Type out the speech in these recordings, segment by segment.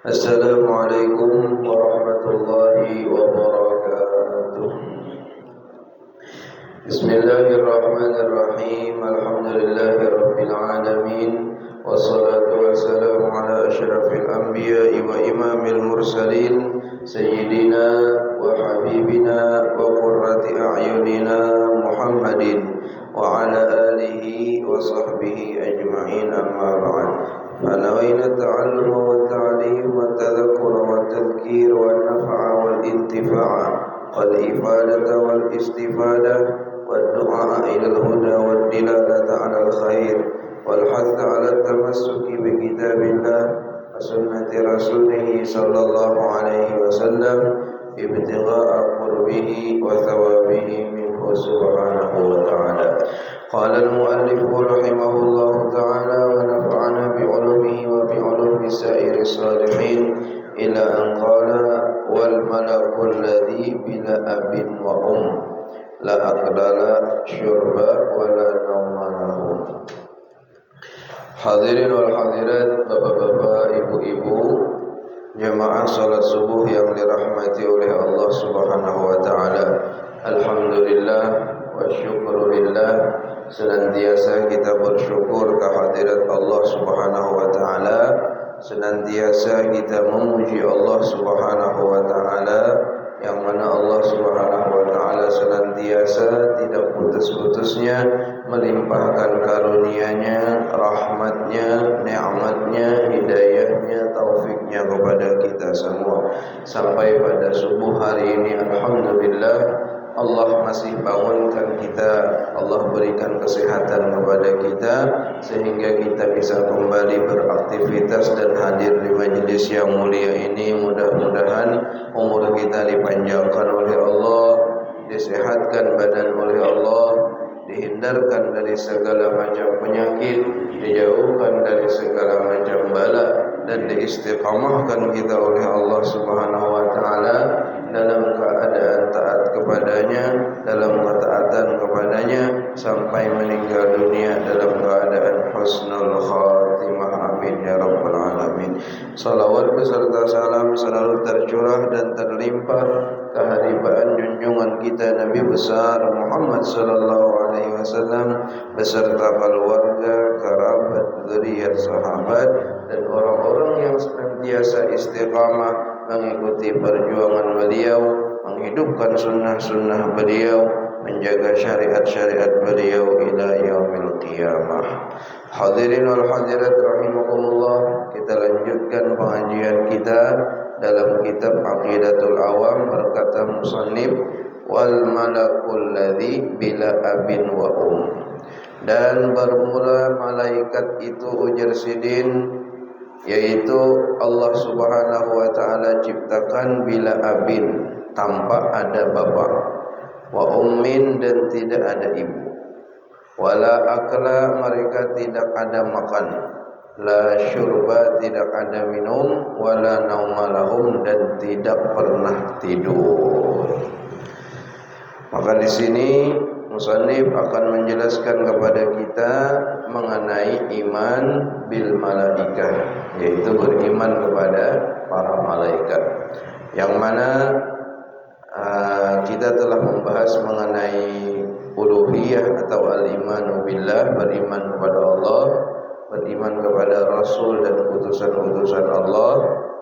Assalamualaikum warahmatullahi wabarakatuh. Bismillahirrahmanirrahim. Alhamdulillahirabbil alamin. Wassalatu wassalamu ala asyrafil anbiya'i wa imamil mursalin sayyidina wa habibina wa qurrati a'yunina Muhammadin wa ala alihi wa sahbihi ajma'in, amma ba'd. فنوينا التعلم والتعليم والتذكر والتذكير والنفع والانتفاع والإفادة والاستفادة والدعاء إلى الهدى والدلالة على الخير والحث على التمسك بكتاب الله وسنة رسوله صلى الله عليه وسلم ابتغاء قربه وثوابه منه سبحانه وتعالى. قال المؤلف رحمه الله تعالى ونفعنا بعلومه وبعلوم سائر الصالحين إلى أن قال والملك الذي بلا أب وأم لا أكل لا شرب ولا نوم له. Hadirin wal hadirat, bapak-bapak, ibu-ibu, jemaah salat subuh yang dirahmati oleh Allah Subhanahu wa taala. Alhamdulillah wa syukurillah, senantiasa kita bersyukur kehadirat Allah Subhanahu wa taala, senantiasa kita memuji Allah Subhanahu wa taala, yang mana Allah Subhanahu wa taala senantiasa tidak putus-putusnya melimpahkan karunia-Nya, rahmat-Nya, nikmat-Nya, hidayah-Nya, taufiknya kepada kita semua. Sampai pada subuh hari ini, alhamdulillah, Allah masih bangunkan kita, Allah berikan kesehatan kepada kita sehingga kita bisa kembali beraktivitas dan hadir di majelis yang mulia ini. Mudah-mudahan umur kita dipanjangkan oleh Allah, disehatkan badan oleh Allah, dihindarkan dari segala macam penyakit, dijauhkan dari segala macam bala, dan diistiqamahkan kita oleh Allah Subhanahu wa taala dalam keadaan taat kepadanya, dalam ketaatan kepadanya sampai meninggal dunia dalam keadaan husnul khatimah. Amin ya rabbal alamin. Salawat beserta salam selalu tercurah dan terlimpah kehadiran junjungan kita Nabi besar Muhammad sallallahu alaihi wasallam beserta keluarga, kerabat, zuriat, sahabat, dan orang-orang yang senantiasa istiqamah mengikuti perjuangan beliau, menghidupkan sunnah-sunnah beliau, menjaga syariat-syariat beliau ila yaumil qiyamah. Hadirin wal hadirat rahimakumullah, kita lanjutkan pengajian kita dalam kitab Aqidatul Awam. Berkata musannif, wal malakul ladzi bila abin wa dan bermula malaikat itu, ujar sidin, yaitu Allah Subhanahu wa taala ciptakan bila abin, tanpa ada bapa, wa ummin, dan tidak ada ibu, wala akla, mereka tidak ada makan, la syurba, tidak ada minum, wala naumalahum, dan tidak pernah tidur. Maka di sini musannif akan menjelaskan kepada kita mengenai iman bil malaikah, yaitu beriman kepada para malaikat, yang mana kita telah membahas mengenai uluhiyah atau al-imanu billah, beriman kepada Allah, beriman kepada Rasul dan utusan-utusan Allah.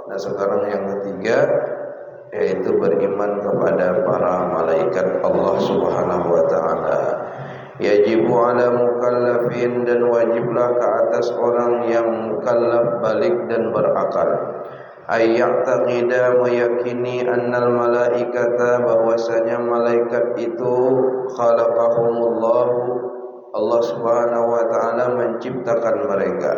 Nah, sekarang yang ketiga, yaitu beriman kepada para malaikat Allah Subhanahu wa taala. Yajibu ala mukallafin, dan wajiblah ke atas orang yang mukallaf, balik dan berakal, ay ya'taqida, meyakini, annal malaikata, bahwasanya malaikat itu khalaqahumullahu, Allah Subhanahu wa taala menciptakan mereka,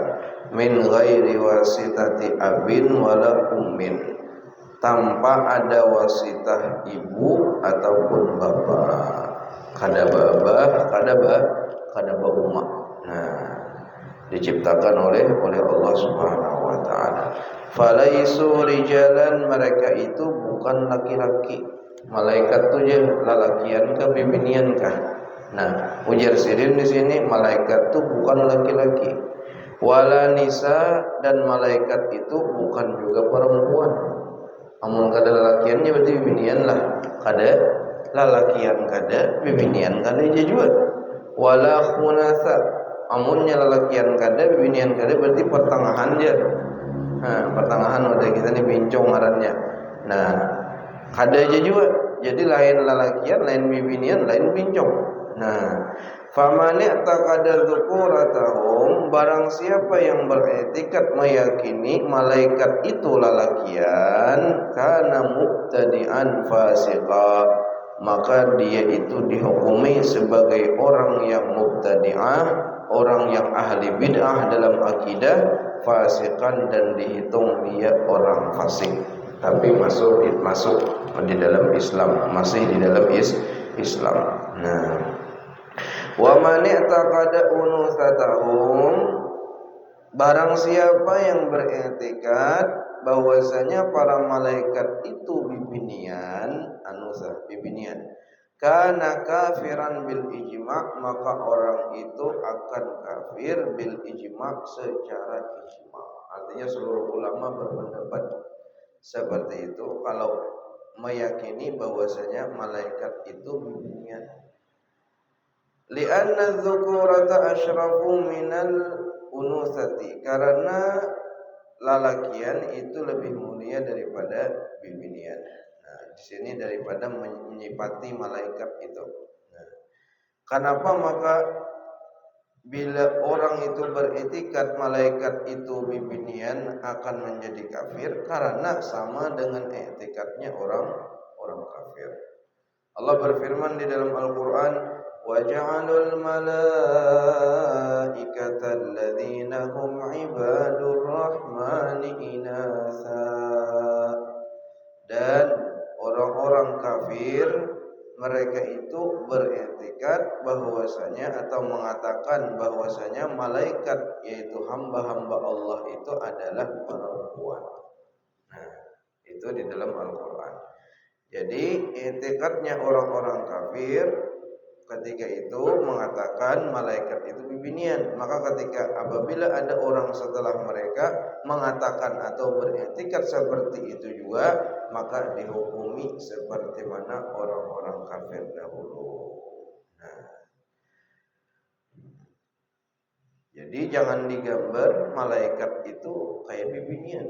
min ghairi wasitati abin wala ummin, tanpa ada wasitah ibu ataupun bapak. Kada baba, kada umma. Nah, diciptakan oleh Allah Subhanahu wa taala. Falaisu rijalan, mereka itu bukan laki-laki. Malaikat tu je lalakian kah, bibinian kah? Nah, ujar sidin di sini, malaikat tu bukan laki-laki. Wala nisa, dan malaikat itu bukan juga perempuan. Amun kada lalakiannya berarti bibinian lah. Kada lalakian kada bibinian kada juga. Wala khunasa, amunnya lalakian kada bibinian kada berarti pertengahan dia. Pertengahan udah kita nih bincong ngarannya. Nah, kada aja juga. Jadi lain lalakian, lain bibinian, lain bincong. Nah, faman i'taqada dzukuratahum, barang siapa yang beretikat meyakini malaikat itu lalakian, kana mubtadi'an fasiqa, maka dia itu dihukumi sebagai orang yang mubtadi'ah, orang yang ahli bid'ah dalam akidah, fasikan, dan dihitung dia orang fasik. Tapi masuk di dalam Islam, masih di dalam Islam. Nah, wa man i'taqada unusatahum, barang siapa yang beriktikad bahwasanya para malaikat itu bibinian, anusah bibinian, kana kafiran bil ijma', maka orang itu akan kafir bil ijma' secara ijma'. Artinya seluruh ulama berpendapat seperti itu kalau meyakini bahwasanya malaikat itu bibinian. Li'anna dzukurata asyrafu minal unusati, karena lalakian itu lebih mulia daripada bibinian. Nah, di sini daripada menyifati malaikat itu. Nah, kenapa maka bila orang itu beretikat malaikat itu bibinian akan menjadi kafir? Karena sama dengan etikatnya orang kafir. Allah berfirman di dalam Al-Quran, وَجَعَلُوا الْمَلَائِكَةَ الَّذِينَ هُمْ عِبَادُ الرَّحْمَنِ إِنَاثًا, dan orang-orang kafir mereka itu beriktikad bahwasanya atau mengatakan bahwasanya malaikat yaitu hamba-hamba Allah itu adalah perempuan. Nah, itu di dalam Al-Quran. Jadi i'tikadnya orang-orang kafir ketika itu mengatakan malaikat itu bibinian, maka ketika apabila ada orang setelah mereka mengatakan atau beriktikad seperti itu juga, maka dihukumi seperti mana orang-orang kafir dahulu. Nah, jadi jangan digambar malaikat itu kayak bibinian.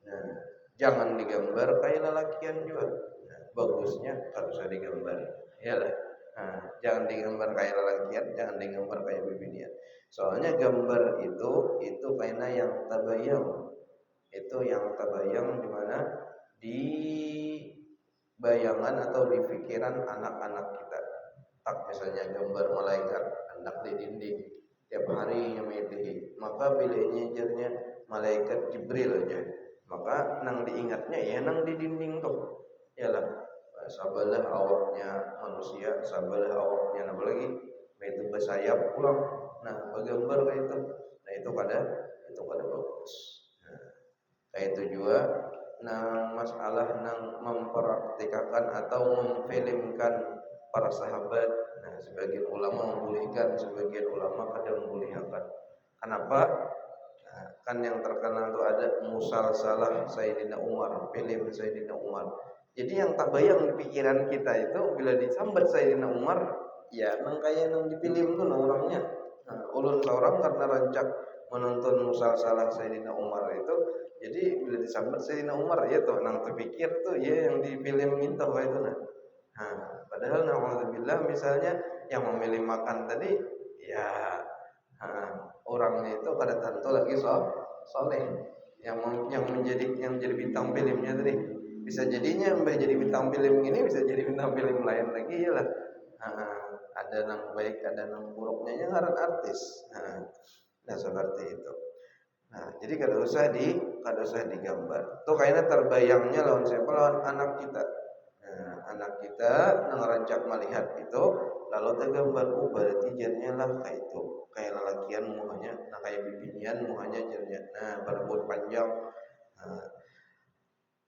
Nah, jangan digambar kayak lalakian juga. Nah, bagusnya harus digambar. Iyalah. Nah, jangan digambar kayak lalakian, jangan digambar kayak bibinian. Soalnya gambar itu kayaknya yang tabayang. Itu yang tabayang di mana? Di bayangan atau di pikiran anak-anak kita. Tak misalnya gambar malaikat hendak di dinding tiap hari nyamitihi, maka bila nyejernya malaikat Jibril aja, maka nang diingatnya ya nang di dinding tuh. Yalah, sabalah awaknya manusia, sabalah awaknya apa lagi? Itu bersayap pulang. Nah, bergambar kayak itu. Nah, itu kada bagus. Nah, kayak itu juga nang masalah nang mempraktikkan atau memfilmkan para sahabat. Nah, sebagian ulama membolehkan, sebagian ulama kada membolehkan. Kenapa? Nah, kan yang terkenal itu ada musalsalah Sayyidina Umar, film Sayyidina Umar. Jadi yang tak bayang di pikiran kita itu bila disambat Sayyidina Umar, ya nang kaya nang di film tuh nang orangnya. Nah, ulun seorang karena rancak menonton musalsalah Sayyidina Umar itu, jadi bila disambat Sayyidina Umar ya tuh nang terpikir tuh ya yang di film itu itu nah. Nah, padahal na'udzubillah misalnya yang memilih makan tadi ya orangnya itu kada tentu lagi soleh. Yang jadi bintang filmnya tadi bisa jadinya menjadi bintang film ini, bisa jadi bintang film lain lagi ya lah. Ada nang baik, ada nang buruknya yang ngaran artis. Nah, seperti itu. Nah, jadi kada usah digambar. Tuh kayaknya terbayangnya lawan siapa? Lawan anak kita. Nah, anak kita ngerancak melihat itu lalu tergambar berarti jadinya lah kayak itu, kayak lalakian muhanya, nah kayak bibinian muhanya jadinya, nah berbut panjang. Nah,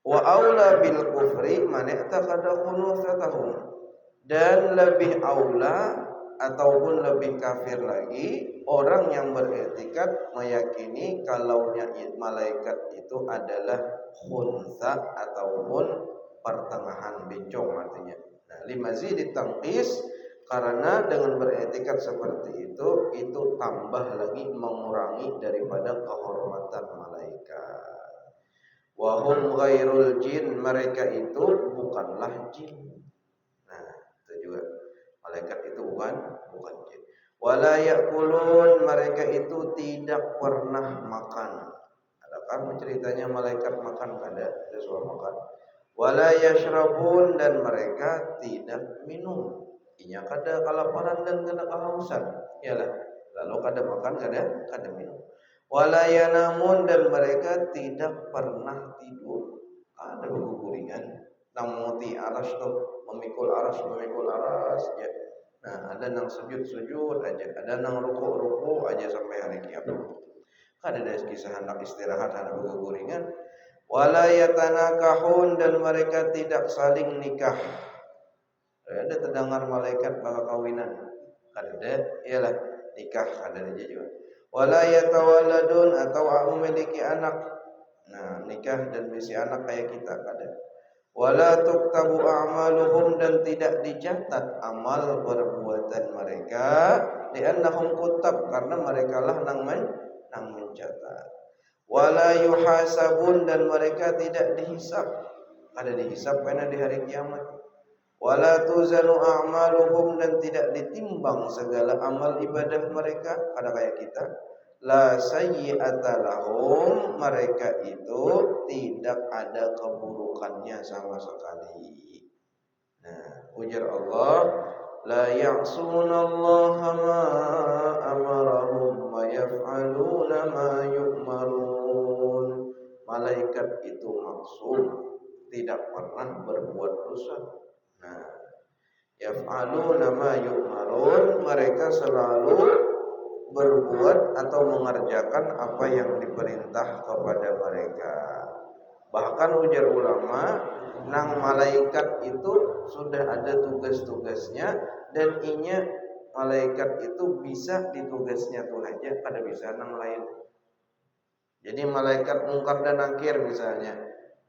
wa aula bil kufri man i'taqada khunusatahum, dan lebih aula ataupun lebih kafir lagi orang yang beriktikad meyakini kalau malaikat itu adalah khunsa ataupun pertengahan bencong artinya. Nah, limazidit tanqis, karena dengan beriktikad seperti itu tambah lagi mengurangi daripada kehormatan malaikat. Wa hum ghairul jin, mereka itu bukanlah jin. Nah, itu juga malaikat itu bukan jin. Wala ya'kulun, mereka itu tidak pernah makan. Adakah ceritanya malaikat makan? Ada soal makan. Wala yashrabun, dan mereka tidak minum. Inya kada kelaparan dan kada kehausan. Iyalah. Lalu kada makan, kada minum. Wala yanamun, dan mereka tidak pernah tidur. Ada berguringan. Nang muti aras tuh, memikul aras ya. Nah, ada nang sujud aja, ada nang ruku aja sampai hari kiamat. Ada kisah anak istirahat, ada berguringan. Wala yatanakahun, dan mereka tidak saling nikah. Ada terdengar malaikat bakal kawinan. Ada, iyalah nikah ada aja juga. Wala yatawaladun, atau memiliki anak. Nah, nikah dan misi anak kayak kita kada. Wala tuktabu a'maluhum, dan tidak dicatat amal perbuatan mereka, li'annahum kutab, karena mereka lah nang mencatat. Wala yuhasabun, dan mereka tidak dihisab. Ada dihisab karena di hari kiamat. Wala tuzanu a'maluhum, dan tidak ditimbang segala amal ibadah mereka, ada kayak kita. La sayyi'ata lahum, mereka itu tidak ada keburukannya sama sekali. Nah, ujar Allah, la ya'sunallaha ma amarahum wa yaf'aluna ma yu'marun. Malaikat itu maksum, tidak pernah berbuat dosa. Nah, yaf'aluna ma yu'marun, mereka selalu berbuat atau mengerjakan apa yang diperintah kepada mereka. Bahkan ujar ulama, nang malaikat itu sudah ada tugas-tugasnya, dan inya malaikat itu bisa ditugasnya tuh aja, kada bisa nang lain. Jadi malaikat mungkar dan nakir misalnya,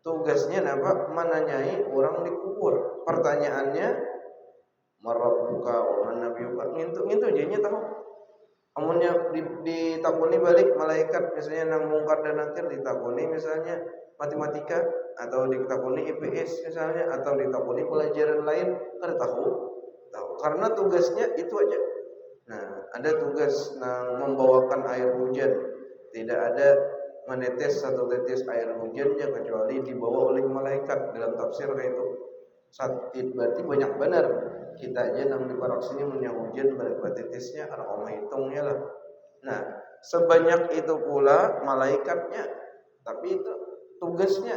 tugasnya apa? Menanyai orang dikubur. Pertanyaannya, marabbuka wa nabiyuka, ngintu jadinya tahu. Amunnya ditakuni balik malaikat misalnya nang mungkar dan nakir, ditakuni misalnya matematika, atau ditakuni IPS misalnya, atau ditakuni pelajaran lain, kada tahu. Karena tugasnya itu aja. Nah, ada tugas nang membawakan air hujan, tidak ada menetes satu tetes air hujannya kecuali dibawa oleh malaikat. Dalam tafsir kayak itu. Sakit berarti banyak benar. Kita aja nang di parak sini punya hujan berapa tetesnya, orang hitungnya lah. Nah, sebanyak itu pula malaikatnya, tapi itu tugasnya.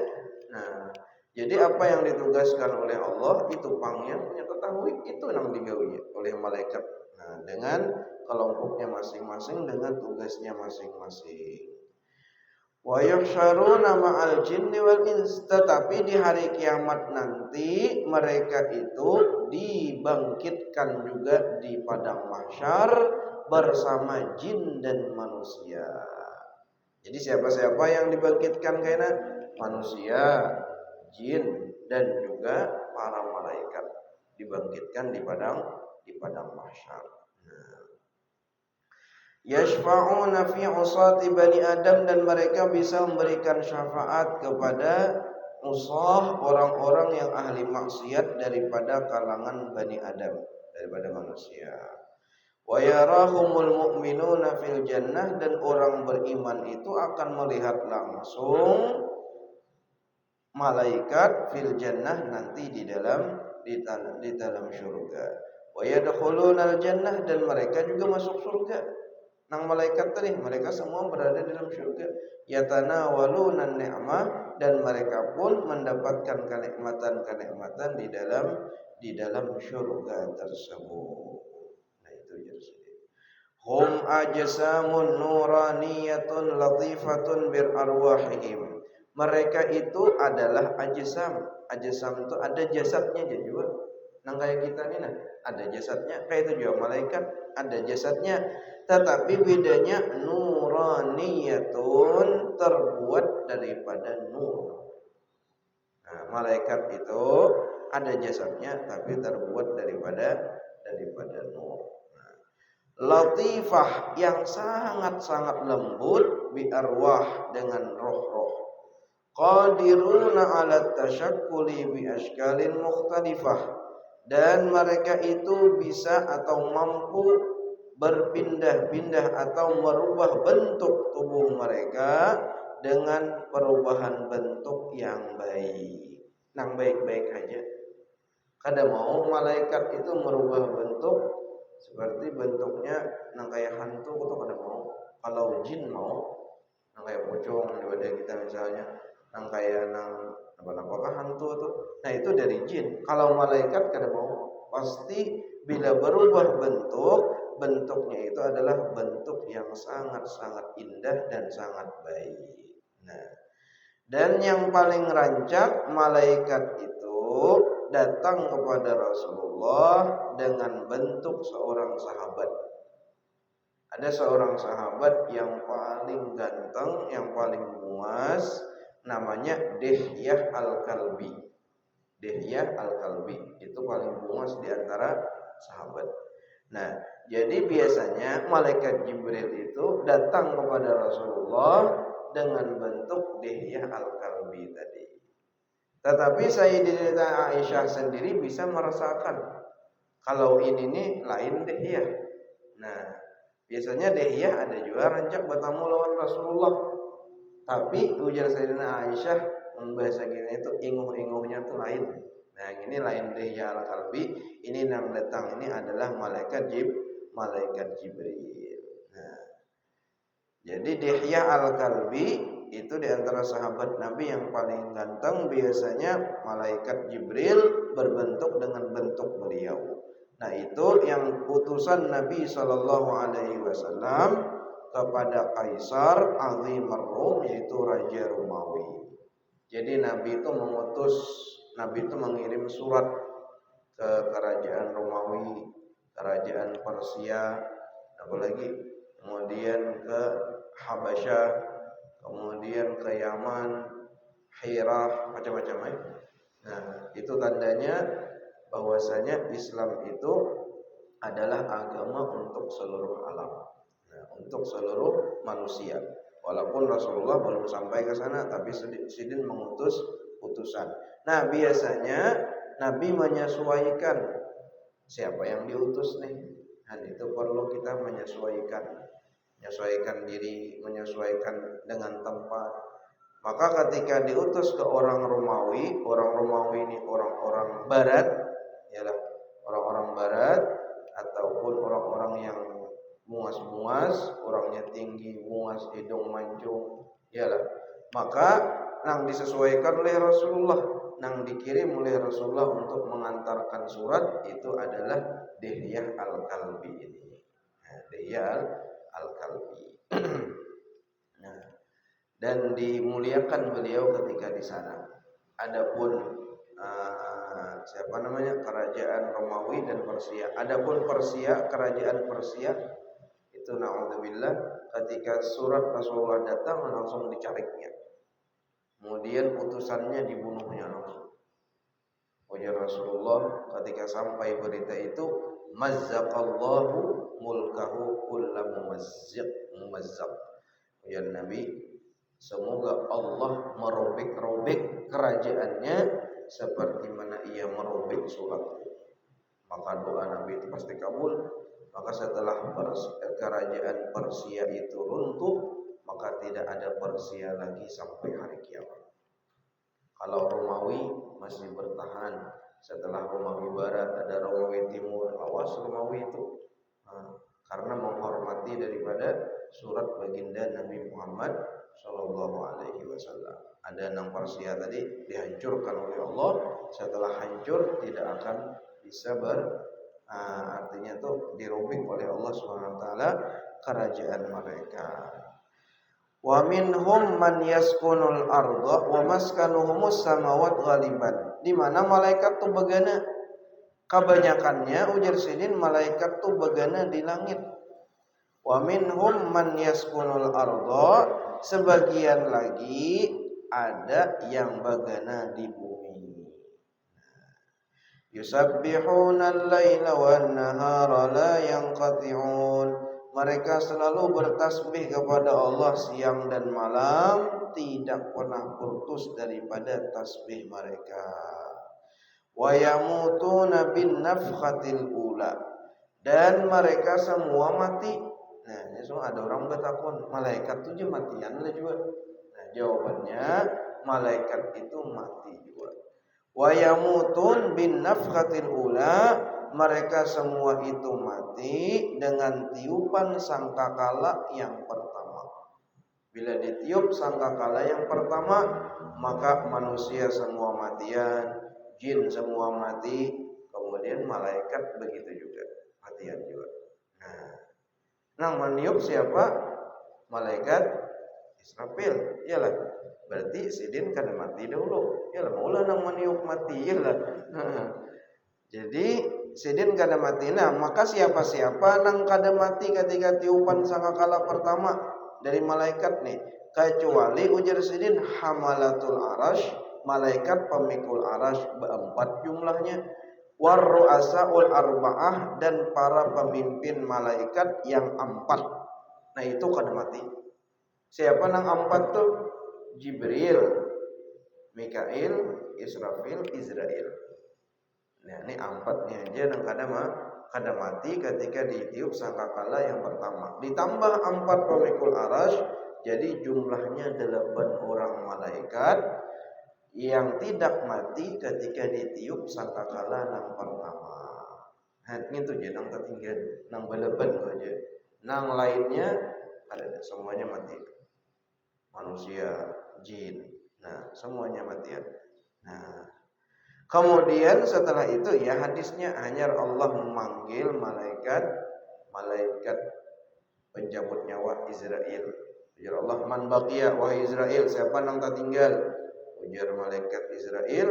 Nah, jadi apa yang ditugaskan oleh Allah itu pangnya ketahui, itu yang digawi oleh malaikat. Nah, dengan kelompoknya masing-masing, dengan tugasnya masing-masing. Wa yuhsyaruna ma'al jinni wal ins, tetapi di hari kiamat nanti mereka itu dibangkitkan juga di padang mahsyar bersama jin dan manusia. Jadi siapa-siapa yang dibangkitkan kayaknya manusia, jin, dan juga para malaikat dibangkitkan di padang mahsyar. Nah, yashfa'una fi usati bani Adam, dan mereka bisa memberikan syafaat kepada usah orang-orang yang ahli maksiat daripada kalangan bani Adam, daripada manusia. Wa yarahumul mu'minuna fil jannah, dan orang beriman itu akan melihat langsung malaikat fil jannah nanti di dalam surga. Wa yadkhulunal jannah, dan mereka juga masuk surga. Nang malaikat tadi, mereka semua berada dalam surga. Yatanawaluna ni'mah, dan mereka pun mendapatkan kenikmatan-kenikmatan di dalam surga tersebut. Nah, itu jadi. Hum ajsamun nuraniyatun latifatun bir arwahihim. Mereka itu adalah ajsam. Ajsam itu ada jasadnya juga. Nang kayak kita nih nah, ada jasadnya, kayak itu juga malaikat ada jasadnya, tetapi bedanya nuraniyatun, terbuat daripada nur. Nah, malaikat itu ada jasadnya tapi terbuat daripada nur. Nah, latifah yang sangat-sangat lembut, bi arwah dengan roh-roh. Qadiruna 'ala tasyakkuli bi ashkalin mukhtalifah, dan mereka itu bisa atau mampu berpindah-pindah atau merubah bentuk tubuh mereka dengan perubahan bentuk yang baik. Nang baik-baik aja. Kada mau malaikat itu merubah bentuk seperti bentuknya nang kayak hantu itu kada mau. Kalau jin mau, nang kayak pocong daripada kita misalnya, nang kayak nang apakah hantu itu. Nah itu dari jin. Kalau malaikat kada mau. Pasti bila berubah bentuk, bentuknya itu adalah bentuk yang sangat-sangat indah dan sangat baik. Nah, dan yang paling rancak, malaikat itu datang kepada Rasulullah dengan bentuk seorang sahabat. Ada seorang sahabat yang paling ganteng, yang paling muas, namanya Dihyah Al-Kalbi. Dihyah Al-Kalbi itu paling muas di antara sahabat. Nah, jadi biasanya malaikat Jibril itu datang kepada Rasulullah dengan bentuk Dihyah Al-Kalbi tadi. Tetapi Sayyidatina Aisyah sendiri bisa merasakan kalau ini nih lain Dihyah. Nah, biasanya Dihyah ada juga rancak bertamu lawan Rasulullah. Tapi ujar Sayyidatina Aisyah, bahasa gini itu inguh-inguhnya tuh lain. Nah, ini lain Dihyah Al-Kalbi, ini yang datang ini adalah malaikat Jibril. Nah, jadi Dihyah Al-Kalbi itu di antara sahabat Nabi yang paling ganteng. Biasanya malaikat Jibril berbentuk dengan bentuk beliau. Nah, itu yang utusan Nabi sallallahu alaihi wasallam kepada Kaisar Azimur Rum, yaitu Raja Romawi. Jadi Nabi itu mengirim surat ke kerajaan Romawi, kerajaan Persia, apalagi kemudian ke Habasyah, kemudian ke Yaman, Hirah, macam-macam ya. Nah, itu tandanya bahwasanya Islam itu adalah agama untuk seluruh alam. Nah, untuk seluruh manusia. Walaupun Rasulullah belum sampai ke sana, tapi Sidin mengutus utusan. Nah, biasanya Nabi menyesuaikan siapa yang diutus nih. Dan itu perlu kita menyesuaikan diri, menyesuaikan dengan tempat. Maka ketika diutus ke orang Romawi ini orang-orang Barat, ialah orang-orang Barat ataupun orang-orang yang muas-muas, orangnya tinggi, muas, hidung mancung, ialah maka nang disesuaikan oleh Rasulullah, nang dikirim oleh Rasulullah untuk mengantarkan surat itu adalah Dihyah Al-Kalbi ini. Nah, Dihyah Al-Kalbi. Nah, dan dimuliakan beliau ketika di sana. Adapun kerajaan Romawi dan Persia. Adapun kerajaan Persia itu naudzubillah, ketika surat Rasulullah datang langsung dicariknya. Kemudian utusannya dibunuhnya langsung. Ujar Rasulullah ketika sampai berita itu, mazzaqallahu mulkahu kullu mumazzaq. Ujar Nabi, semoga Allah merobek-robek kerajaannya seperti mana ia merobek surat. Maka doa Nabi itu pasti kabul. Maka setelah kerajaan Persia itu runtuh, maka tidak ada Persia lagi sampai hari kiamat. Kalau Romawi masih bertahan, setelah Romawi Barat ada Romawi Timur, awas Romawi itu. Karena menghormati daripada surat baginda Nabi Muhammad Sallallahu Alaihi Wasallam. Ada enam Persia tadi dihancurkan oleh Allah. Setelah hancur tidak akan bisa artinya tuh dirobek oleh Allah Subhanahu Wa Taala kerajaan mereka. Wa minhum man yaskunul arda wa maskanuhumus samawat ghaliban. Di mana malaikat tuh begana Kebanyakannya ujar sidin malaikat tuh begana di langit. Wa minhum man yaskunul arda, sebagian lagi ada yang begana di bumi. Yusabbihuna al-laila wan nahara la yanqati'un. Mereka selalu bertasbih kepada Allah siang dan malam, tidak pernah putus daripada tasbih mereka. Wa yamutuna bin nafkhatil ula, dan mereka semua mati. Nah, ini semua ada orang bertakun, malaikat itu matian lah juga. Nah, jawabannya malaikat itu mati juga. Wa yamutun bin nafkhatil ula, mereka semua itu mati dengan tiupan sangkakala yang pertama. Bila ditiup sangkakala yang pertama, maka manusia semua matian, jin semua mati, kemudian malaikat begitu juga, matian juga. Nah, meniup siapa? Malaikat Israfil, iyalah. Berarti sidin kada mati dahulu. Iyalah, maulah nang meniup mati, iyalah. Jadi sidin kada mati. Nah, maka siapa-siapa nang kada mati ketika tiupan sangkakala pertama dari malaikat nih, kecuali ujar sidin hamalatul arash, malaikat pemikul arash berempat jumlahnya, warru'asaul arba'ah, dan para pemimpin malaikat yang empat. Nah, itu kada mati. Siapa nang empat tuh? Jibril, Mikail, Israfil, Israel. Nah, ini empatnya aja nang kada mati ketika ditiup sangkakala yang pertama. Ditambah empat pemikul arash, jadi jumlahnya 8 orang malaikat yang tidak mati ketika ditiup sangkakala nang pertama. Nah, itu je nang tertinggal, nang beleban aja. Nang lainnya ada, semuanya mati. Manusia, jin, nah semuanya mati. Nah, kemudian setelah itu ya hadisnya hanya Allah memanggil malaikat pencabut nyawa Israel. Ujar Allah, man baqiya, wahai Israel, siapa nang tertinggal? Ujar malaikat Israel,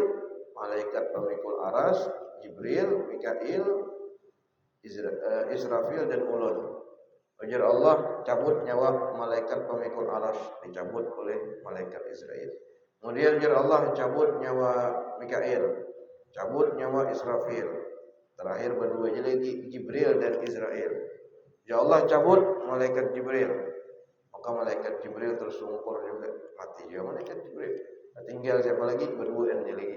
malaikat pemikul aras, Jibril, Mikail, Israfil dan Ulun. Ujar Allah, cabut nyawa malaikat pemikul aras, dicabut oleh malaikat Israel. Kemudian ujar Allah, cabut nyawa Mikail, cabut nyawa Israfil. Terakhir berdua lagi Jibril dan Israel. Ya Allah, cabut malaikat Jibril. Maka malaikat Jibril tersungkur juga, mati juga malaikat Jibril. Tinggal siapa lagi? Berdua lagi,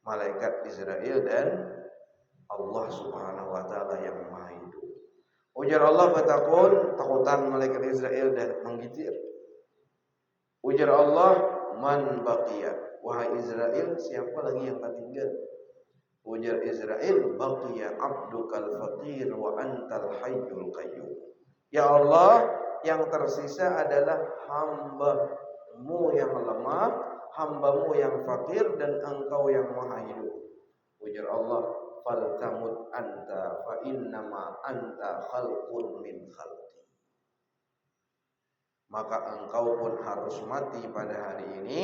malaikat Israel dan Allah Subhanahu wa taala yang Maha Hidup. Ujar Allah bertakun, takutan malaikat Israel dan menggitir. Ujar Allah, man baqiya, wahai Israel, siapa lagi yang tertinggal? Ujar Israel, baqiya abdukal faqir wa antal hayyul qayyum. Ya Allah, yang tersisa adalah hamba-Mu yang lemah, hamba-Mu yang fakir, dan Engkau yang maha hidup. Ujar Allah, faltamut anta fa innama anta khalqun min khalqi. Maka engkau pun harus mati pada hari ini,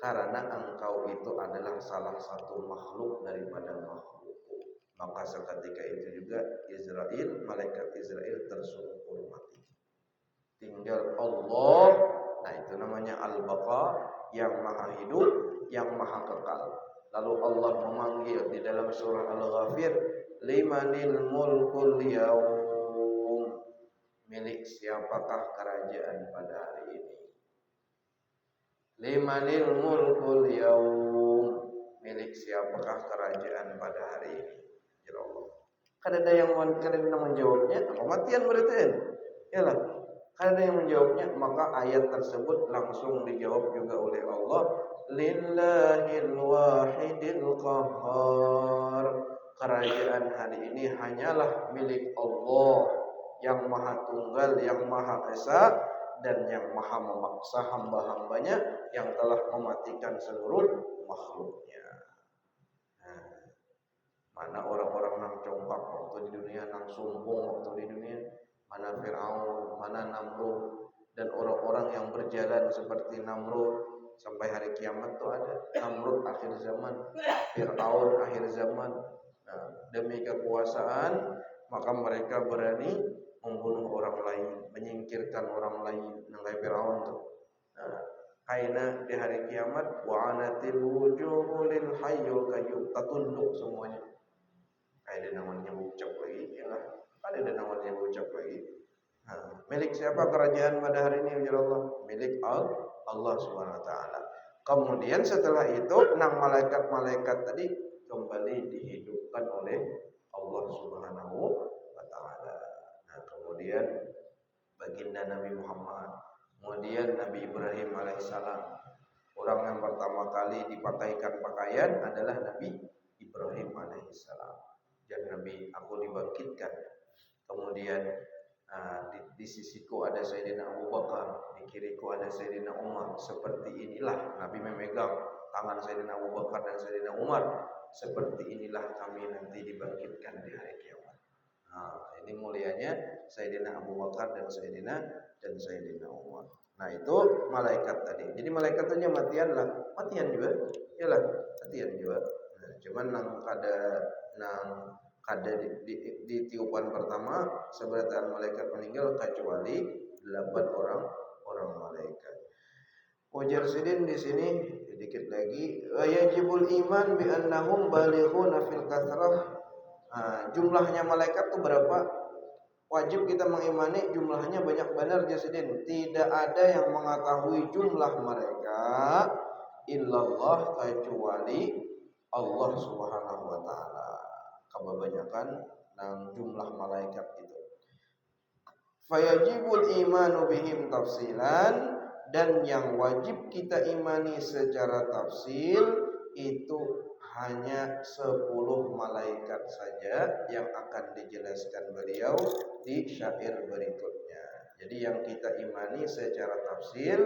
karena engkau itu adalah salah satu makhluk daripada makhlukku. Maka seketika itu juga Israel, malaikat Israel tersungkur mati. Tinggal Allah. Nah, itu namanya Al-Baqa, yang maha hidup, yang maha kekal. Lalu Allah memanggil di dalam surah Al-Ghafir, limanil mulkul yaum, milik siapakah kerajaan pada hari ini? Limanil mulkul yaum, milik siapakah kerajaan pada hari ini? Ya Allah. Kan ada yang menjawabnya, kematian berarti. Yalah. Kan ada yang menjawabnya, maka ayat tersebut langsung dijawab juga oleh Allah. Lillahil wahidil qahhar, kerajaan hari ini hanyalah milik Allah yang maha tunggal, yang maha esa, dan yang maha memaksa hamba-hambanya yang telah mematikan seluruh makhluknya. Nah, mana orang-orang nang congkak waktu di dunia, nang sombong waktu di dunia, mana Fir'aun, mana Namrud, dan orang-orang yang berjalan seperti Namrud. Sampai hari kiamat tuh ada Namrud akhir zaman, Fir'aun akhir zaman. Nah, Demi kekuasaan maka mereka berani membunuh orang lain, menyingkirkan orang lain. Nangai Firaun tuh. Kaina di hari kiamat wa anatil wujuhu lil hayyul qayyum, tatunduk semuanya. Kayak ada namanya ucap lagi, ya lah. Ada namanya ucap lagi. Milik siapa kerajaan pada hari ini ya Allah? Milik Allah Subhanahu wa taala. Kemudian setelah itu enam malaikat-malaikat tadi kembali dihidupkan oleh Allah Subhanahu wa taala. Nah, kemudian baginda Nabi Muhammad, kemudian Nabi Ibrahim alaihissalam. Orang yang pertama kali dipakaikan pakaian adalah Nabi Ibrahim alaihissalam. Dan Nabi, aku dibangkitkan. Kemudian di sisiku ada Sayyidina Abu Bakar, di kiriku ada Sayyidina Umar. Seperti inilah Nabi memegang tangan Sayyidina Abu Bakar dan Sayyidina Umar. Seperti inilah kami nanti dibangkitkan di hari kiamat. Ini mulianya Sayyidina Abu Bakar dan Sayyidina Umar. Nah, itu malaikat tadi. Jadi malaikat itu matian juga. Iyalah, matian juga. Nah, cuman ada di tiupan pertama seberataan malaikat meninggal kecuali 8 orang malaikat. Ujar Sidin di sini sedikit lagi, wajibul iman bi annahum balighuna fil kathrah. Jumlahnya malaikat itu berapa? Wajib kita mengimani jumlahnya banyak benar Jasidin. Tidak ada yang mengetahui jumlah mereka illallah kecuali Allah Subhanahu wa taala. Kebanyakan jumlah malaikat itu. Fayajibul imanu bihim tafsilan, dan yang wajib kita imani secara tafsil itu hanya 10 malaikat saja yang akan dijelaskan beliau di syair berikutnya. Jadi yang kita imani secara tafsil,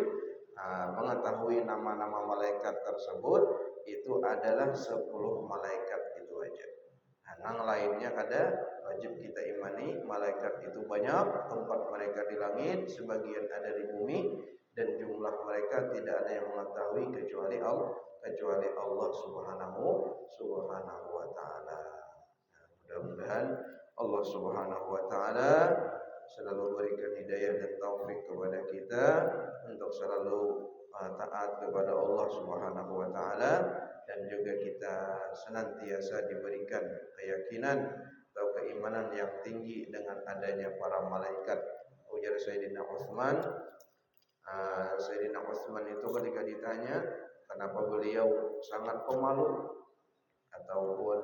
mengetahui nama-nama malaikat tersebut itu adalah 10 malaikat itu aja. Yang lainnya ada wajib kita imani malaikat itu banyak, tempat mereka di langit, sebagian ada di bumi, dan jumlah mereka tidak ada yang mengetahui kecuali Allah Subhanahu wa taala. Mudah-mudahan Allah Subhanahu wa taala selalu berikan hidayah dan taufik kepada kita untuk selalu taat kepada Allah Subhanahu wa taala, dan juga kita senantiasa diberikan keyakinan atau keimanan yang tinggi dengan adanya para malaikat. Ujar Sayyidina Utsman, itu ketika ditanya kenapa beliau sangat pemalu ataupun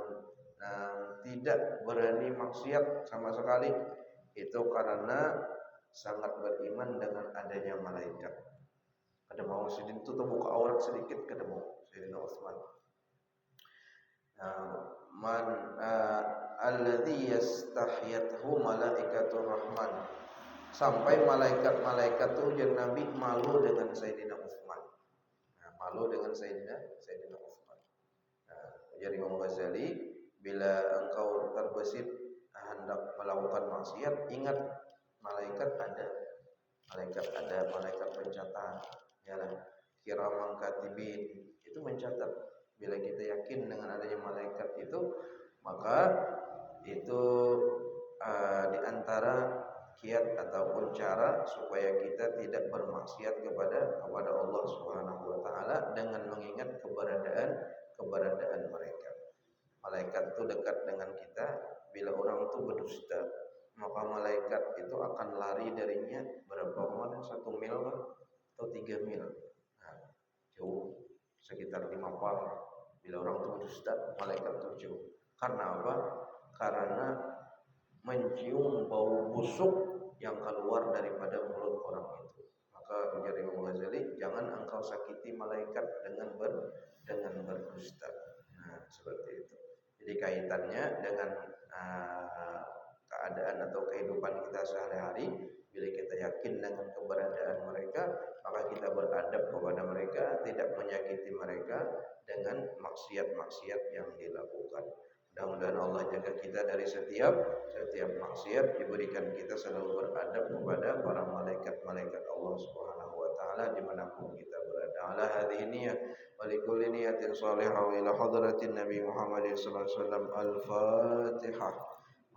tidak berani maksiat sama sekali, itu karena sangat beriman dengan adanya malaikat. Ada mau Sidin itu terbuka aurat sedikit, kada mau Sayyidina Utsman. Alladzi yastahyathu malaikatur rahman. Sampai malaikat-malaikat itu jadi Nabi malu dengan Sayyidina Utsman. Malu dengan Sayyidina Utsman. Jadi Imam Ghazali, bila engkau terbesit hendak melakukan maksiat, ingat malaikat ada, malaikat pencatat, ya, kiraman katibin, itu mencatat. Bila kita yakin dengan adanya malaikat itu, maka itu di antara kiat ataupun cara supaya kita tidak bermaksiat kepada Allah Subhanahu wa taala dengan mengingat keberadaan mereka. Malaikat itu dekat dengan kita. Bila orang itu berdusta, maka malaikat itu akan lari darinya berapa mil? 1 mil atau 3 mil. Jauh, sekitar 5 par. Bila orang itu berdusta, malaikat itu jauh. Karena apa? Karena mencium bau busuk yang keluar daripada mulut orang itu. Maka ujar Imam Ghazali, jangan engkau sakiti malaikat dengan berdusta. Seperti itu. Jadi kaitannya dengan keadaan atau kehidupan kita sehari-hari. Bila kita yakin dengan keberadaan mereka, maka kita beradab kepada mereka, tidak menyakiti mereka dengan maksiat-maksiat yang dilakukan. Mudah-mudahan Allah jaga kita dari setiap maksiat, diberikan kita selalu beradab kepada para malaikat-malaikat Allah Subhanahu wa taala dimanapun kita berada. على هذه النية ولكل نية صالحة وإلى حضرة النبي محمد صلى الله عليه وسلم. الفاتحة.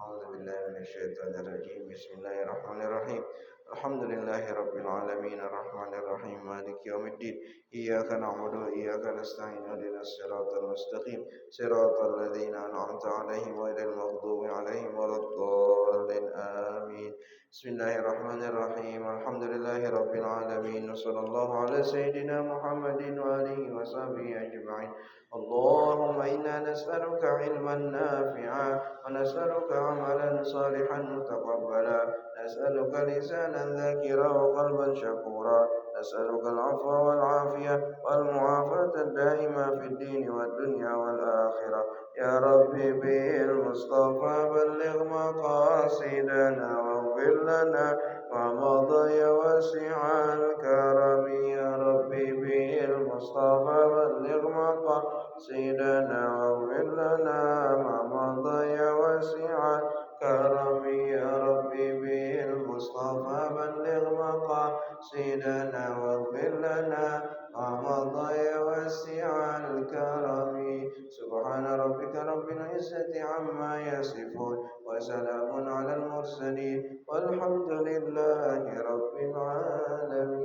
أعوذ بالله من الشيطان الرجيم. بسم الله الرحمن الرحيم. الحمد لله رب العالمين الرحمن الرحيم مالك يوم الدين إياك نعبد وإياك نستعين اهدنا الصراط المستقيم صراط الذين أنعمت عليهم غير المغضوب عليهم ولا الضالين آمين. بسم الله الرحمن الرحيم. الحمد لله رب العالمين وصلى الله على سيدنا محمد وآله وصحبه أجمعين. اللهم إنا نسألك علما نافعا ونسألك عملا صالحا متقبلا نسألك لسانا ذاكرا وقلبا شكورا نسألك العفو والعافية والمعافاة الدائمة في الدين والدنيا والآخرة. يا ربي بالمصطفى بلغ مقاصدنا واغفر لنا ما مضى واسع الكرم. يا ربي بالمصطفى بلغ مقاصدنا واغفر لنا ما مضى واسع الكرم. يا ربي بالمصطفى بلغ مقاصدنا واغفر لنا ما مضى واسع الكرم. سبحان ربك رب العزة عما يصفون وسلام على المرسلين والحمد لله رب العالمين.